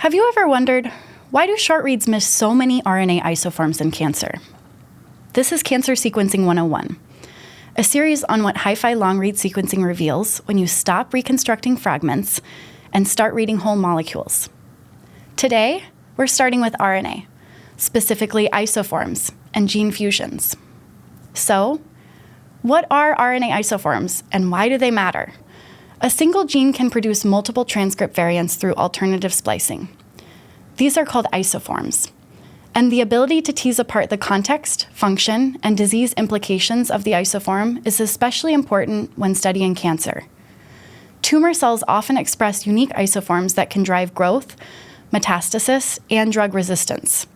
Have you ever wondered, why do short reads miss so many RNA isoforms in cancer? This is Cancer Sequencing 101, a series on what HiFi long-read sequencing reveals when you stop reconstructing fragments and start reading whole molecules. Today, we're starting with RNA, specifically isoforms and gene fusions. So, what are RNA isoforms and why do they matter? A single gene can produce multiple transcript variants through alternative splicing. These are called isoforms. And the ability to tease apart the context, function, and disease implications of the isoform is especially important when studying cancer. Tumor cells often express unique isoforms that can drive growth, metastasis, and drug resistance.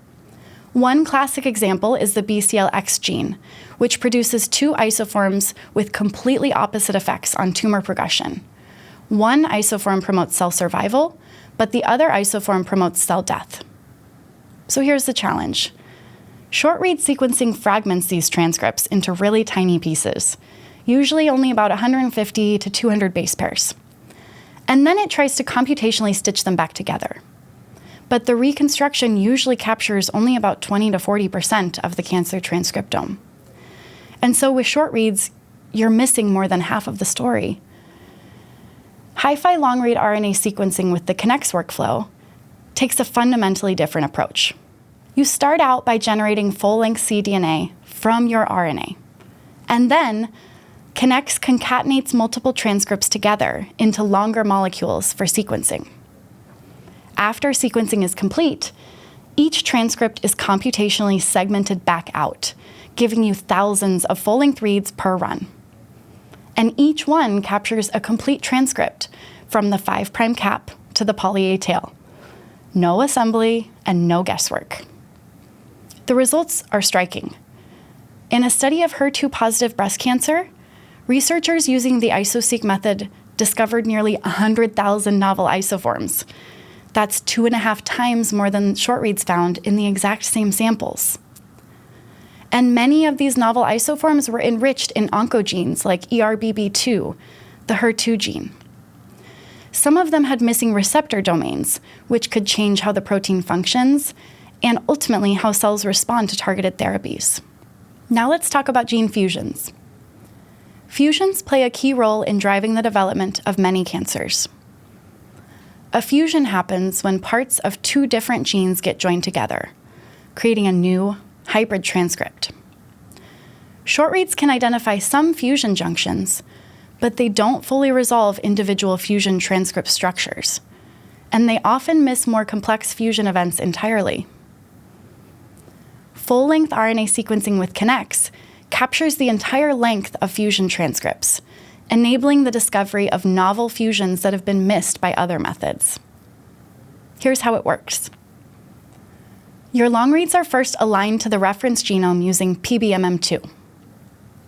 One classic example is the BCL-X gene, which produces two isoforms with completely opposite effects on tumor progression. One isoform promotes cell survival, but the other isoform promotes cell death. So here's the challenge. Short-read sequencing fragments these transcripts into really tiny pieces, usually only about 150 to 200 base pairs. And then it tries to computationally stitch them back together. But the reconstruction usually captures only about 20 to 40% of the cancer transcriptome. And so with short reads, you're missing more than half of the story. HiFi long-read RNA sequencing with the Kinnex workflow takes a fundamentally different approach. You start out by generating full-length cDNA from your RNA. And then, Kinnex concatenates multiple transcripts together into longer molecules for sequencing. After sequencing is complete, each transcript is computationally segmented back out, giving you thousands of full-length reads per run. And each one captures a complete transcript from the 5' cap to the poly A tail. No assembly and no guesswork. The results are striking. In a study of HER2-positive breast cancer, researchers using the Iso-Seq method discovered nearly 100,000 novel isoforms. That's 2.5 times more than short reads found in the exact same samples. And many of these novel isoforms were enriched in oncogenes like ERBB2, the HER2 gene. Some of them had missing receptor domains, which could change how the protein functions, and ultimately how cells respond to targeted therapies. Now let's talk about gene fusions. Fusions play a key role in driving the development of many cancers. A fusion happens when parts of two different genes get joined together, creating a new hybrid transcript. Short reads can identify some fusion junctions, but they don't fully resolve individual fusion transcript structures, and they often miss more complex fusion events entirely. Full-length RNA sequencing with Kinnex captures the entire length of fusion transcripts, enabling the discovery of novel fusions that have been missed by other methods. Here's how it works. Your long reads are first aligned to the reference genome using PBMM2.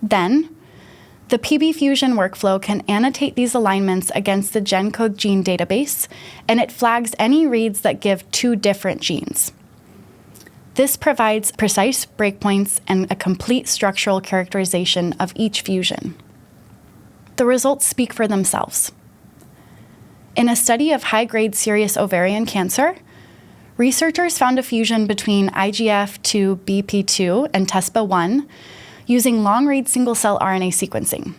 Then, the PB fusion workflow can annotate these alignments against the GenCode gene database, and it flags any reads that give two different genes. This provides precise breakpoints and a complete structural characterization of each fusion. The results speak for themselves. In a study of high-grade serous ovarian cancer, researchers found a fusion between IGF2BP2 and TESPA1 using long-read single-cell RNA sequencing.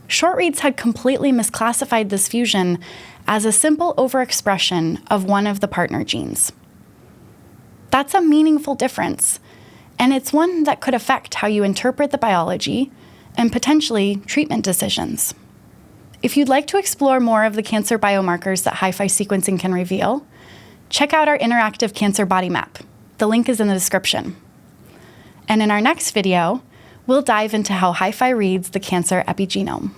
Short reads had completely misclassified this fusion as a simple overexpression of one of the partner genes. That's a meaningful difference, and it's one that could affect how you interpret the biology and potentially treatment decisions. If you'd like to explore more of the cancer biomarkers that HiFi sequencing can reveal, check out our interactive cancer body map. The link is in the description. And in our next video, we'll dive into how HiFi reads the cancer epigenome.